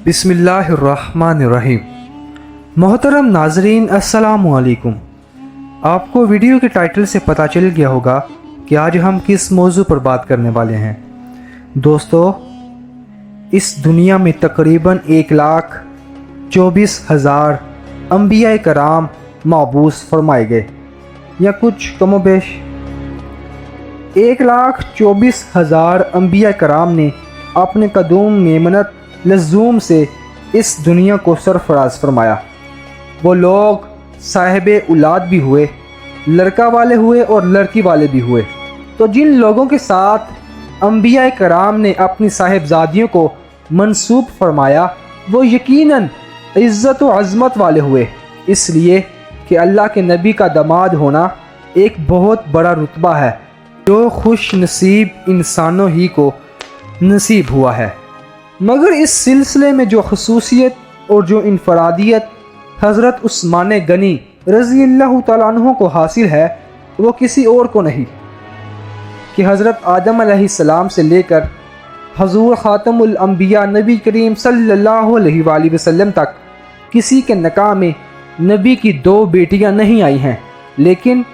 बिस्मिल्लाहिर्रहमानिर्रहीम। मोहतरम नाजरीन, अस्सलामु अलैकुम। आपको वीडियो के टाइटल से पता चल गया होगा कि आज हम किस मौजू पर बात करने वाले हैं। दोस्तों, इस दुनिया में तकरीबन 1,24,000 अंबिया कराम मबूस फरमाए गए, या कुछ कमोबेश 1,24,000 अंबिया कराम ने अपने कदूम मेमनत लज़ूम से इस दुनिया को सरफराज फरमाया। वो लोग साहिबे औलाद भी हुए, लड़का वाले हुए और लड़की वाले भी हुए। तो जिन लोगों के साथ अंबिया कराम ने अपनी साहिबजादियों को मंसूब फरमाया वो यकीनन इज़्ज़त व अज़मत वाले हुए, इसलिए कि अल्लाह के नबी का दामाद होना एक बहुत बड़ा रुतबा है जो खुश नसीब इंसानों ही को नसीब हुआ है। मगर इस सिलसिले में जो खसूसियत और जो इनफरादियत हज़रत उस्मान गनी रज़ी अल्लाह तआला अन्हु को हासिल है वो किसी और को नहीं कि हज़रत आदम अलैहिस्सलाम से लेकर हज़ूर ख़ातमुल अंबिया नबी करीम सल्लल्लाहु अलैहि वसल्लम तक किसी के निकाह में नबी की 2 बेटियां नहीं आई हैं, लेकिन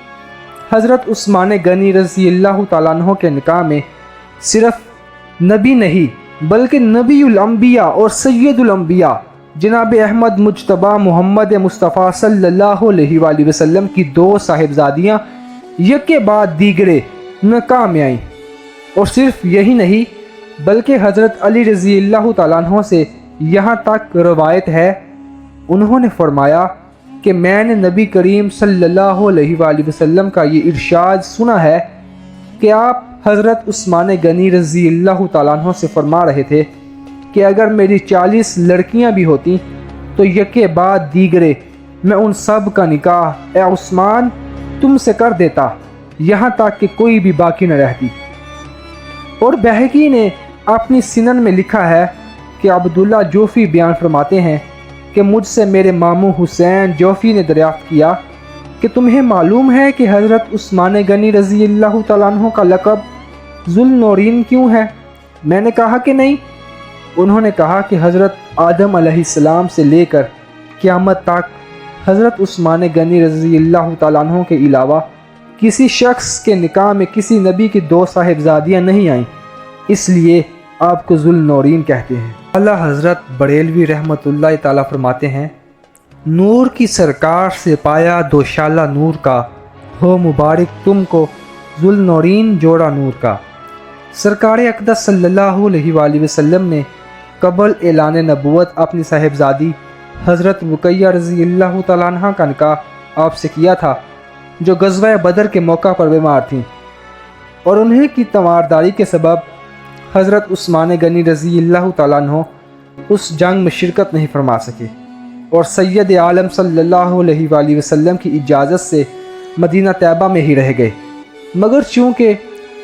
हज़रत उस्मान गनी रज़ी अल्लाह तआला अन्हु के निकाह में सिर्फ़ नबी नहीं बल्कि नबीउल अंबिया और सैयदुल अंबिया जनाब अहमद मुज्तबा मोहम्मद मुस्तफ़ा सल्लल्लाहु अलैहि वसल्लम की 2 साहिबजादियाँ यके बाद दीगरे निकाह में आईं। और सिर्फ यही नहीं बल्कि हज़रत अली रज़ी अल्लाह तआला अन्हु से यहाँ तक रवायत है, उन्होंने फरमाया कि मैंने नबी करीम सल्लल्लाहु अलैहि वसल्लम का ये इरशाद सुना है कि आप हज़रत उस्मान गनी रज़ी अल्लाह तआला अन्हु से फरमा रहे थे कि अगर मेरी 40 लड़कियां भी होती तो यके बाद दीगरे मैं उन सब का निकाह ए उस्मान तुमसे कर देता, यहाँ तक कि कोई भी बाकी न रहती। और बहकी ने अपनी सिनन में लिखा है कि अब्दुल्ला जोफ़ी बयान फरमाते हैं कि मुझसे मेरे मामू हुसैन जोफ़ी ने दरियाफ़्त किया कि तुम्हें मालूम है कि हज़रत उस्मान गनी रज़ी अल्लाह तआला अन्हु का लक़ब ज़ुल्नूरैन क्यों है? मैंने कहा कि नहीं। उन्होंने कहा कि हज़रत आदम अलैहिस्सलाम से लेकर क़यामत तक हज़रत उस्मान गनी रज़ी अल्लाह तआला अन्हु के अलावा किसी शख्स के निकाह में किसी नबी की 2 साहिबजादियाँ नहीं आईं, इसलिए आपको ज़ुल्नूरैन कहते हैं। आला हज़रत बरेलवी रहमतुल्लाह ताला फरमाते हैं, नूर की सरकार से पाया दोशाला नूर का, हो मुबारक तुमको ज़ुल्नूरैन जोड़ा नूर का। सरकार अक़दस सल्लल्लाहु अलैहि वसल्लम ने कबल ऐलान नबूवत अपनी साहिबजादी हज़रत रुक़ैया रज़ी अल्लाह तआला अन्हा का निकाह आपसे किया था, जो ग़ज़वा बदर के मौका पर बीमार थीं, और उन्हें की तवारदारी के सबब हज़रत उस्मान गनी रज़ी अल्लाह तआला अन्हु उस जंग में शिरकत नहीं फरमा सके और सैयद आलम सल्लल्लाहु अलैहि वसल्लम की इजाज़त से मदीना तैयबा में ही रह गए। मगर चूँकि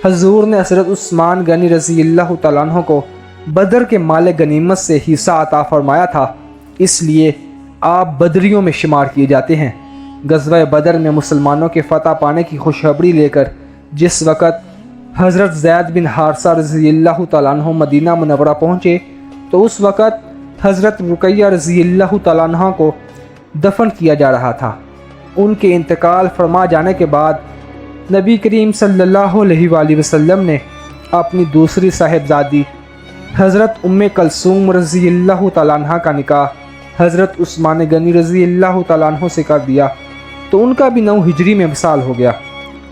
हजूर ने हज़रत उस्मान गनी रज़ी अल्लाह तआला अन्हु को बदर के माल गनीमत से हिस्सा अता फरमाया था, इसलिए आप बदरियों में शुमार किए जाते हैं। ग़ज़वा बदर में मुसलमानों के फ़तह पाने की खुशखबरी लेकर जिस वक़्त हज़रत ज़ैद बिन हारसा रज़ी अल्लाह तआला अन्हु मदीना मुनव्वरा पहुँचे तो उस वक़्त हज़रत रुक़ैया रज़ी अल्लाह तआला अन्हा को दफन किया जा रहा था। उनके इंतकाल फरमा जाने के बाद नबी करीम सल्लल्लाहु अलैहि वसल्लम ने अपनी दूसरी साहिबजादी हज़रत उम्मे कलसूम रज़ी अल्लाह तआला अन्हा का निकाह हज़रत उस्मान गनी रज़ी अल्लाह तआला अन्हु से कर दिया, तो उनका भी 9 हिजरी में विसाल हो गया।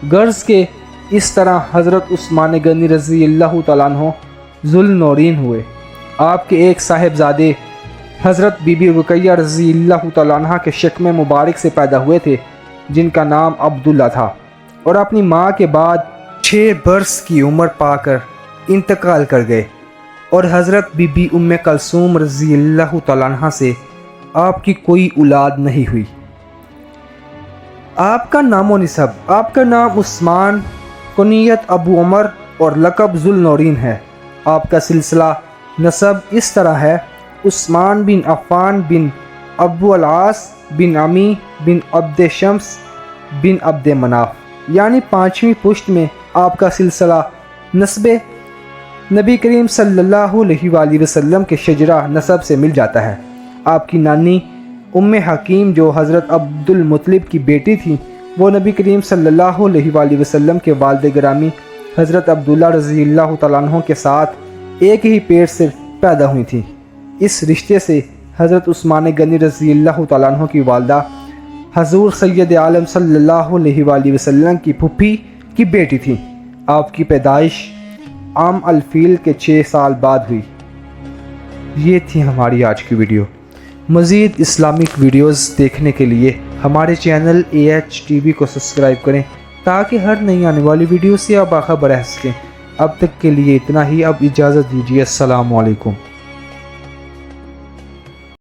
गर्ज़ के इस तरह हज़रत उस्मान गनी रज़ी अल्लाह तआला अन्हु ज़ुल्नूरैन हुए। आपके एक साहिबजादे हज़रत बीबी रुक़ैया रज़ी अल्लाह तआला अन्हा के शिकम मुबारक से पैदा हुए थे, जिनका नाम अब्दुल्ला था, और अपनी माँ के बाद 6 बरस की उम्र पाकर इंतकाल कर गए। और हज़रत बीबी उम्मे कलसूम रज़ी अल्लाह तआला अन्हा से आपकी कोई औलाद नहीं हुई। आपका नामो निसब, आपका नाम उस्मान, कुनियत अबू उमर और लक़ब ज़ुल्नूरैन है। आपका सिलसिला नसब इस तरह है, उस्मान बिन अफ़ान बिन अबू अल-आस बिन अमी बिन अब्द शम्स बिन अब्द मनाफ, यानी 5वीं पुश्त में आपका सिलसिला नस्बे نبی کریم صلی اللہ علیہ وآلہ وسلم کے شجرہ نسب سے مل جاتا ہے۔ آپ کی نانی ام حکیم جو حضرت عبد المطلب کی بیٹی تھی، وہ نبی کریم صلی اللہ علیہ وآلہ وسلم کے والد گرامی حضرت عبداللہ رضی اللہ تعالیٰ عنہ کے ساتھ ایک ہی پیٹ سے پیدا ہوئی تھیں۔ اس رشتے سے حضرت عثمان غنی رضی اللہ تعالیٰ عنہ کی والدہ حضور سید عالم صلی اللہ علیہ وآلہ وسلم کی پھوپھی کی بیٹی تھی۔ آپ کی پیدائش عام الفیل کے 6 سال بعد ہوئی۔ یہ تھی ہماری آج کی ویڈیو۔ مزید اسلامک ویڈیوز دیکھنے کے لیے ہمارے چینل AHTV کو سبسکرائب کریں تاکہ ہر نئی آنے والی ویڈیو سے آپ باخبر رہ سکیں۔ اب تک کے لیے اتنا ہی، اب اجازت دیجیے۔ السلام علیکم۔